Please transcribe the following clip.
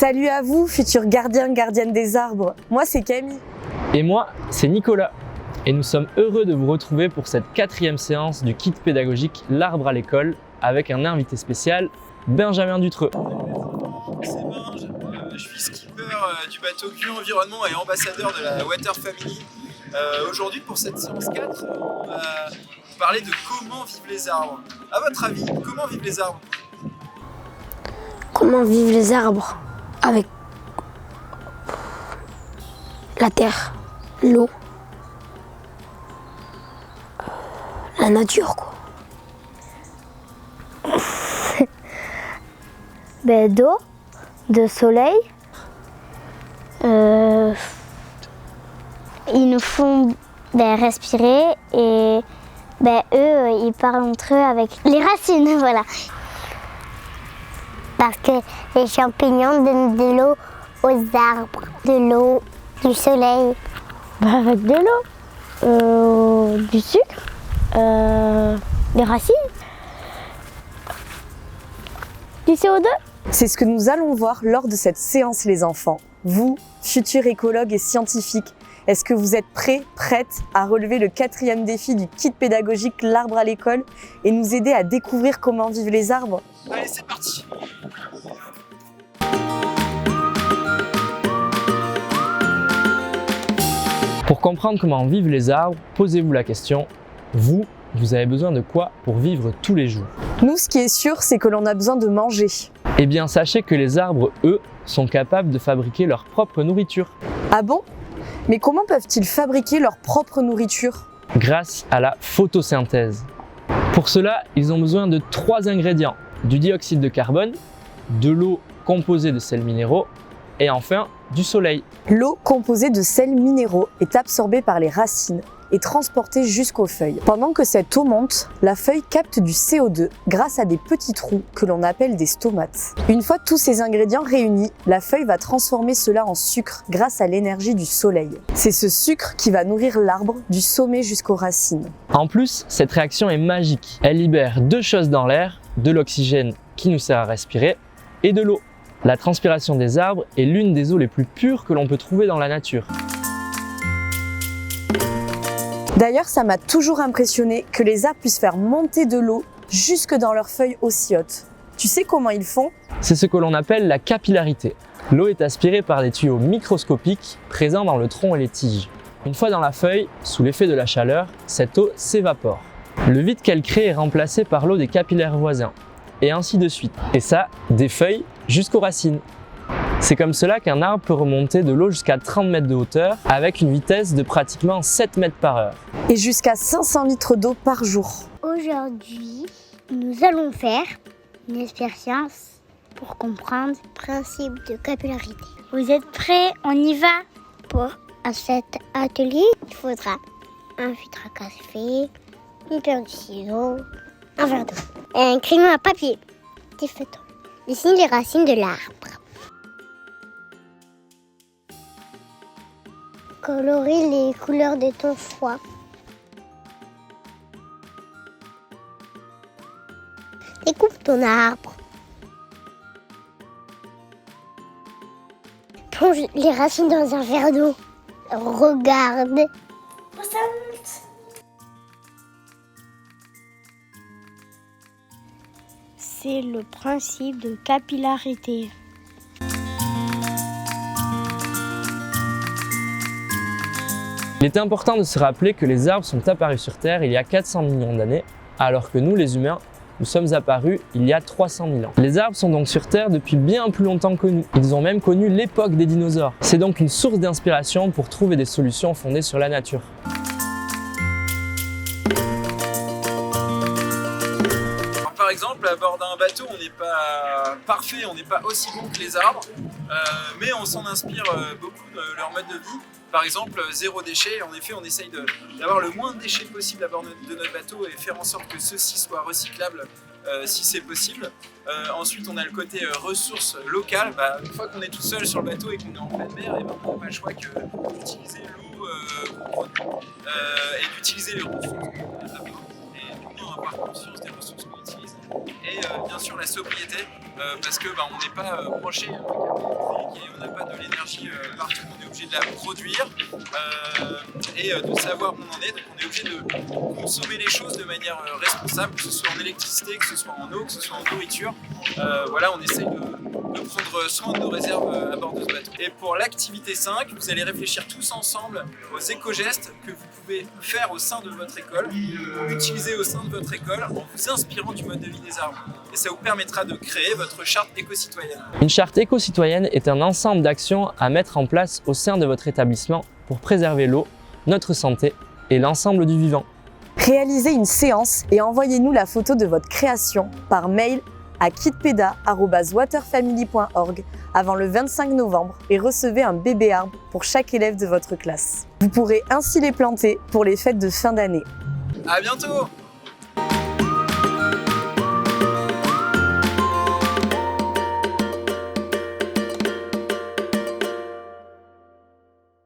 Salut à vous, futurs gardiens, gardiennes des arbres. Moi, c'est Camille. Et moi, c'est Nicolas. Et nous sommes heureux de vous retrouver pour cette 4e séance du kit pédagogique L'arbre à l'école avec un invité spécial, Benjamin Dutreux. C'est Benj, je suis skipper du bateau Q Environnement et ambassadeur de la Water Family. Aujourd'hui, pour cette séance 4, on va parler de comment vivent les arbres. À votre avis, comment vivent les arbres? Comment vivent les arbres? Avec la terre, l'eau, la nature, quoi. D'eau, de soleil. Ils nous font respirer et eux, ils parlent entre eux avec les racines, voilà. Parce que les champignons donnent de l'eau aux arbres, de l'eau, du soleil. Avec de l'eau, du sucre, des racines, du CO2. C'est ce que nous allons voir lors de cette séance, les enfants. Vous, futurs écologues et scientifiques, est-ce que vous êtes prêts, prêtes à relever le 4e défi du kit pédagogique L'arbre à l'école et nous aider à découvrir comment vivent les arbres? Allez, c'est parti! Pour comprendre comment vivent les arbres, posez-vous la question, vous avez besoin de quoi pour vivre tous les jours? Nous, ce qui est sûr, c'est que l'on a besoin de manger. Eh bien, sachez que les arbres, eux, sont capables de fabriquer leur propre nourriture. Ah bon? Mais comment peuvent-ils fabriquer leur propre nourriture? Grâce à la photosynthèse. Pour cela, ils ont besoin de 3 ingrédients. Du dioxyde de carbone, de l'eau composée de sels minéraux et enfin du soleil. L'eau composée de sels minéraux est absorbée par les racines et transportée jusqu'aux feuilles. Pendant que cette eau monte, la feuille capte du CO2 grâce à des petits trous que l'on appelle des stomates. Une fois tous ces ingrédients réunis, la feuille va transformer cela en sucre grâce à l'énergie du soleil. C'est ce sucre qui va nourrir l'arbre du sommet jusqu'aux racines. En plus, cette réaction est magique. Elle libère 2 choses dans l'air, de l'oxygène qui nous sert à respirer et de l'eau. La transpiration des arbres est l'une des eaux les plus pures que l'on peut trouver dans la nature. D'ailleurs, ça m'a toujours impressionné que les arbres puissent faire monter de l'eau jusque dans leurs feuilles aussi hautes. Tu sais comment ils font? C'est ce que l'on appelle la capillarité. L'eau est aspirée par des tuyaux microscopiques présents dans le tronc et les tiges. Une fois dans la feuille, sous l'effet de la chaleur, cette eau s'évapore. Le vide qu'elle crée est remplacé par l'eau des capillaires voisins, et ainsi de suite. Et ça, des feuilles jusqu'aux racines. C'est comme cela qu'un arbre peut remonter de l'eau jusqu'à 30 mètres de hauteur avec une vitesse de pratiquement 7 mètres par heure. Et jusqu'à 500 litres d'eau par jour. Aujourd'hui, nous allons faire une expérience pour comprendre le principe de capillarité. Vous êtes prêts? On y va? Pour cet atelier, il faudra un filtre à café, une paire de ciseaux, un verre d'eau et un crayon à papier. Petit feutre. Dessine les racines de l'arbre. Colorie les couleurs de ton choix. Découpe ton arbre. Plonge les racines dans un verre d'eau. Regarde. C'est le principe de capillarité. Il est important de se rappeler que les arbres sont apparus sur Terre il y a 400 millions d'années, alors que nous, les humains, nous sommes apparus il y a 300 000 ans. Les arbres sont donc sur Terre depuis bien plus longtemps que nous. Ils ont même connu l'époque des dinosaures. C'est donc une source d'inspiration pour trouver des solutions fondées sur la nature. Par exemple, à bord d'un bateau, on n'est pas parfait, on n'est pas aussi bon que les arbres, mais on s'en inspire beaucoup de leur mode de vie. Par exemple, 0 déchet. En effet, on essaye d'avoir le moins de déchets possible à bord de notre bateau et faire en sorte que ceux-ci soient recyclables si c'est possible. Ensuite, on a le côté ressources locales. Une fois qu'on est tout seul sur le bateau et qu'on est en pleine mer, on n'a pas le choix que d'utiliser l'eau qu'on produit et d'utiliser les ressources qu'on a à bord. Et du coup, on va avoir conscience des ressources qu'on utilise. et bien sûr la sobriété, parce que on n'est pas branché à un câble électrique et on n'a pas de l'énergie partout, on est obligé de la produire et de savoir où on en est, donc on est obligé de consommer les choses de manière responsable, que ce soit en électricité, que ce soit en eau, que ce soit en nourriture. Voilà, on essaye de prendre soin de nos réserves à bord de ce bateau. Et pour l'activité 5, vous allez réfléchir tous ensemble aux éco-gestes que vous pouvez faire au sein de votre école, utiliser au sein de votre école en vous inspirant du mode de vie des arbres. Et ça vous permettra de créer votre charte éco-citoyenne. Une charte éco-citoyenne est un ensemble d'actions à mettre en place au sein de votre établissement pour préserver l'eau, notre santé et l'ensemble du vivant. Réalisez une séance et envoyez-nous la photo de votre création par mail à kitpeda@waterfamily.org avant le 25 novembre et recevez un bébé arbre pour chaque élève de votre classe. Vous pourrez ainsi les planter pour les fêtes de fin d'année. À bientôt!